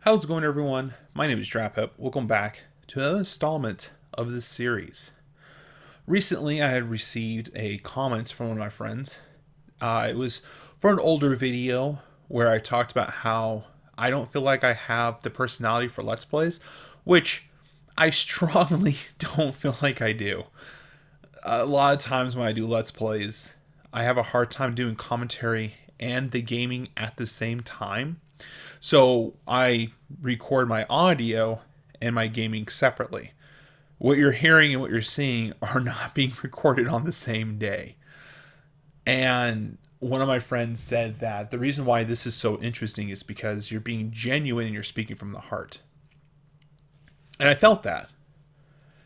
How's it going, everyone? My name is DrapPep. Welcome back to another installment of this series. Recently, I had received a comment from one of my friends. It was for an older video where I talked about how I don't feel like I have the personality for Let's Plays, which I strongly don't feel like I do. A lot of times when I do Let's Plays, I have a hard time doing commentary and the gaming at the same time. So I record my audio and my gaming separately. What you're hearing and what you're seeing are not being recorded on the same day. And one of my friends said that the reason why this is so interesting is because you're being genuine and you're speaking from the heart. And I felt that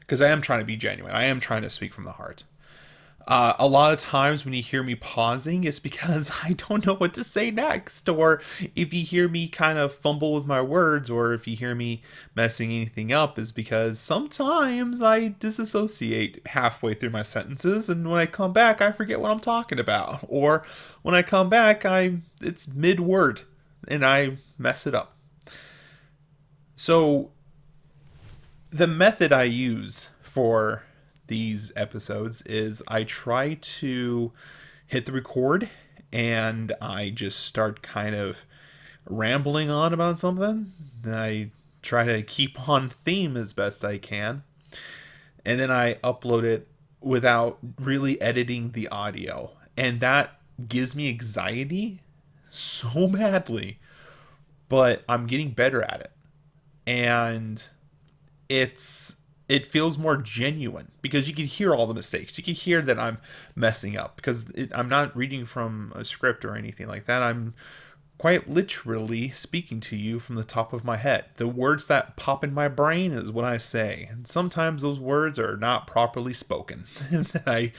because I am trying to be genuine. I am trying to speak from the heart. A lot of times when you hear me pausing, it's because I don't know what to say next. Or if you hear me kind of fumble with my words, or if you hear me messing anything up, is because sometimes I disassociate halfway through my sentences, and when I come back, I forget what I'm talking about. Or when I come back, it's mid-word, and I mess it up. So the method I use for these episodes is I try to hit the record and I just start kind of rambling on about something. I try to keep on theme as best I can. And then I upload it without really editing the audio. And that gives me anxiety so badly. But I'm getting better at it. And it feels more genuine because you can hear all the mistakes. You can hear that I'm messing up because I'm not reading from a script or anything like that. I'm quite literally speaking to you from the top of my head. The words that pop in my brain is what I say. And sometimes those words are not properly spoken and I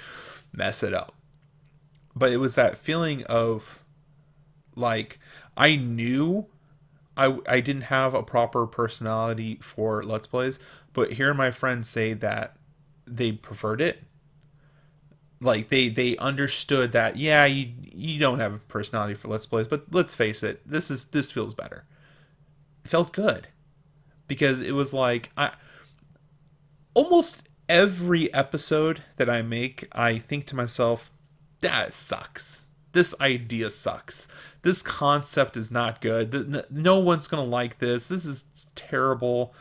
mess it up. But it was that feeling of like I knew I didn't have a proper personality for Let's Plays, but hearing my friends say that they preferred it, like they understood that yeah, you don't have a personality for Let's Plays, but let's face it, this feels better. It felt good because it was like I almost every episode that I make, I think to myself, that sucks. This idea sucks. This concept is not good. No one's going to like this. This is terrible.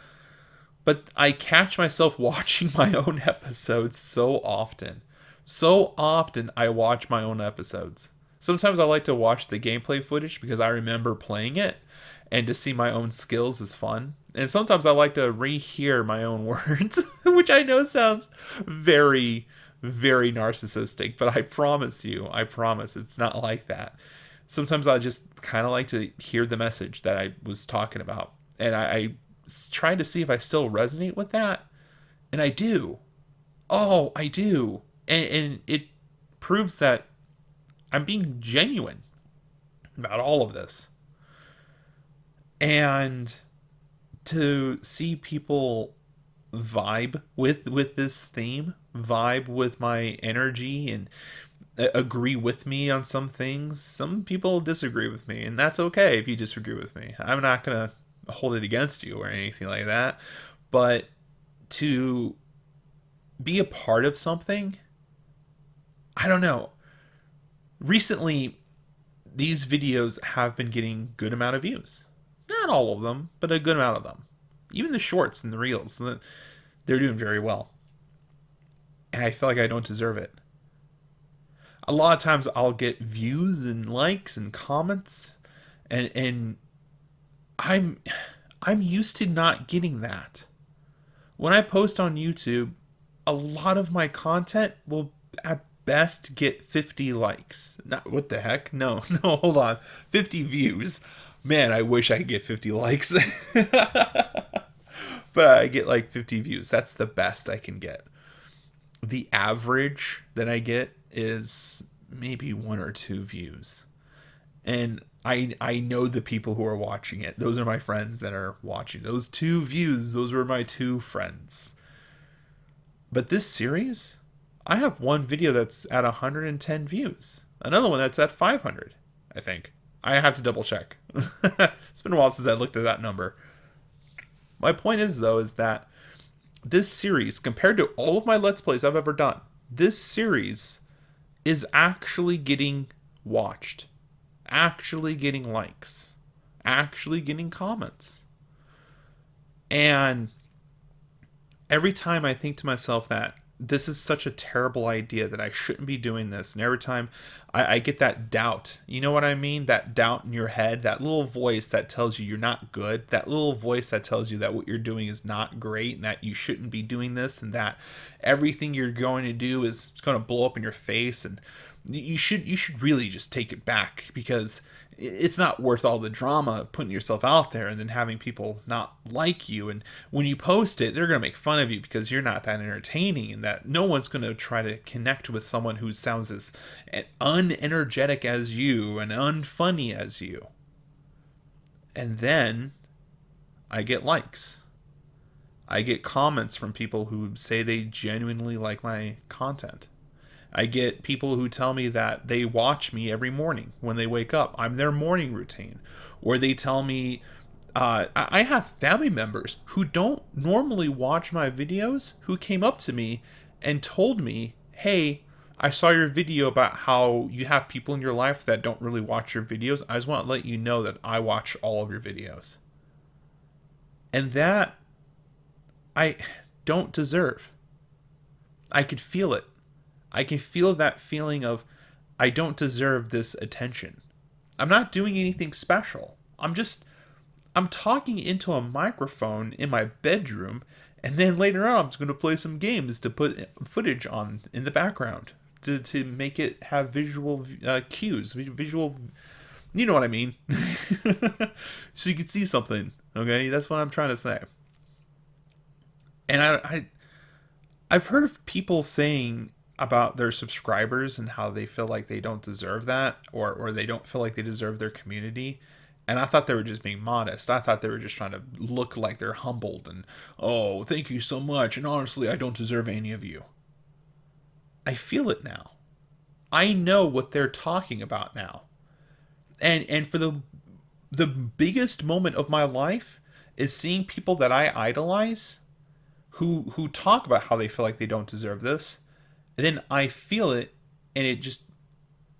But I catch myself watching my own episodes so often. So often I watch my own episodes. Sometimes I like to watch the gameplay footage because I remember playing it, and to see my own skills is fun. And sometimes I like to rehear my own words, which I know sounds very, very narcissistic, but I promise it's not like that. Sometimes I just kind of like to hear the message that I was talking about. And I try to see if I still resonate with that. And I do. Oh, I do. And it proves that I'm being genuine about all of this. And to see people vibe with this theme, vibe with my energy, and agree with me on some things. Some people disagree with me, and that's okay if you disagree with me. I'm not gonna hold it against you or anything like that. But to be a part of something, I don't know. Recently, these videos have been getting good amount of views. Not all of them, but a good amount of them. Even the shorts and the reels, they're doing very well. And I feel like I don't deserve it. A lot of times I'll get views and likes and comments, and I'm used to not getting that. When I post on YouTube, a lot of my content will at best get 50 likes. Not what the heck? No, no, hold on. 50 views. Man, I wish I could get 50 likes. But I get like 50 views. That's the best I can get. The average that I get is maybe 1 or 2 views. And I know the people who are watching it. Those are my friends that are watching. Those 2 views, those were my 2 friends. But this series, I have one video that's at 110 views. Another one that's at 500, I think. I have to double check. It's been a while since I looked at that number. My point is, though, is that this series, compared to all of my Let's Plays I've ever done, this series is actually getting watched, actually getting likes, actually getting comments. And every time I think to myself that this is such a terrible idea, that I shouldn't be doing this, and every time I get that doubt, you know what I mean? That doubt in your head, that little voice that tells you you're not good, that little voice that tells you that what you're doing is not great, and that you shouldn't be doing this, and that everything you're going to do is going to blow up in your face, and you should really just take it back, because it's not worth all the drama of putting yourself out there and then having people not like you. And when you post it, they're going to make fun of you because you're not that entertaining, and that no one's going to try to connect with someone who sounds as unenergetic as you and unfunny as you. And then I get likes. I get comments from people who say they genuinely like my content. I get people who tell me that they watch me every morning when they wake up. I'm their morning routine. Or they tell me, I have family members who don't normally watch my videos who came up to me and told me, hey, I saw your video about how you have people in your life that don't really watch your videos. I just want to let you know that I watch all of your videos. And that I don't deserve. I could feel it. I can feel that feeling of, I don't deserve this attention. I'm not doing anything special. I'm talking into a microphone in my bedroom, and then later on I'm just going to play some games to put footage on in the background to make it have visual cues, visual, you know what I mean? So you can see something, okay? That's what I'm trying to say. And I've heard of people saying about their subscribers and how they feel like they don't deserve that, or they don't feel like they deserve their community. And I thought they were just being modest. I thought they were just trying to look like they're humbled and, oh, thank you so much, and honestly, I don't deserve any of you. I feel it now. I know what they're talking about now. And for the biggest moment of my life is seeing people that I idolize who talk about how they feel like they don't deserve this. And then I feel it, and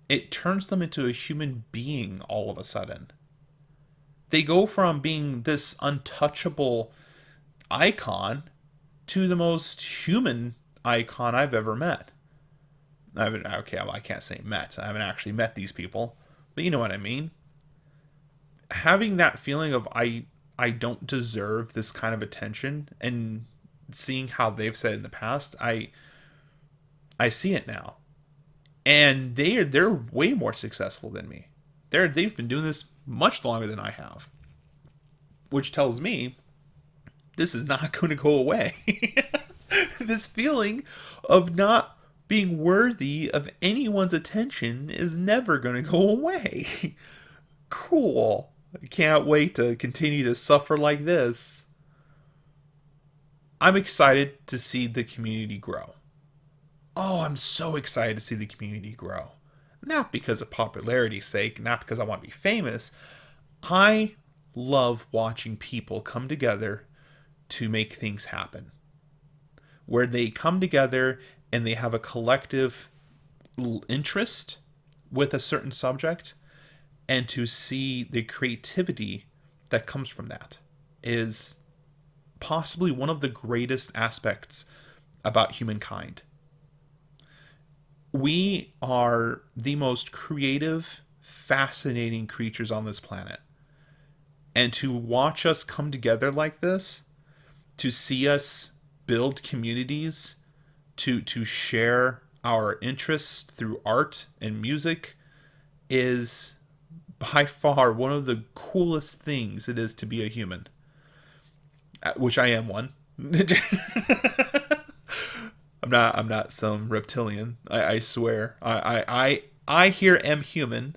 it turns them into a human being all of a sudden. They go from being this untouchable icon to the most human icon I've ever met. I can't say met. I haven't actually met these people, but you know what I mean. Having that feeling of I don't deserve this kind of attention, and seeing how they've said in the past, I see it now. And they're way more successful than me. They've been doing this much longer than I have, which tells me this is not going to go away. This feeling of not being worthy of anyone's attention is never going to go away. Cool. I can't wait to continue to suffer like this. I'm excited to see the community grow. Oh, I'm so excited to see the community grow. Not because of popularity's sake, not because I want to be famous. I love watching people come together to make things happen. Where they come together and they have a collective interest with a certain subject, and to see the creativity that comes from that is possibly one of the greatest aspects about humankind. We are the most creative, fascinating creatures on this planet. And to watch us come together like this, to see us build communities, to share our interests through art and music, is by far one of the coolest things it is to be a human. Which I am one. I'm not some reptilian. I swear. I here am human.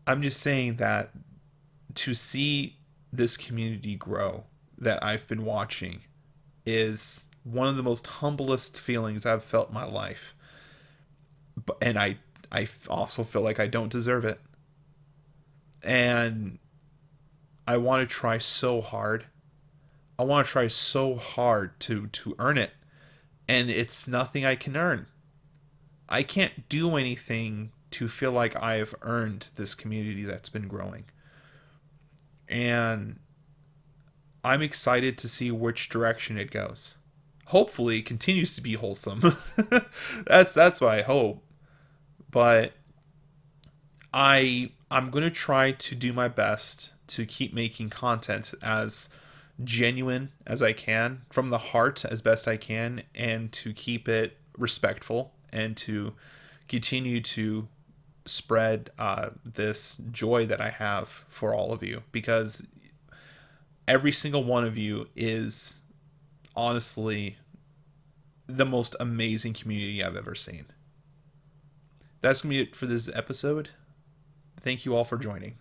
I'm just saying that to see this community grow that I've been watching is one of the most humblest feelings I've felt in my life. And I also feel like I don't deserve it. And I want to try so hard. I want to try so hard to earn it. And it's nothing I can earn. I can't do anything to feel like I've earned this community that's been growing. And I'm excited to see which direction it goes. Hopefully it continues to be wholesome. That's what I hope. But I'm going to try to do my best to keep making content as genuine as I can, from the heart as best I can, and to keep it respectful and to continue to spread this joy that I have for all of you, because every single one of you is honestly the most amazing community I've ever seen. That's going to be it for this episode. Thank you all for joining.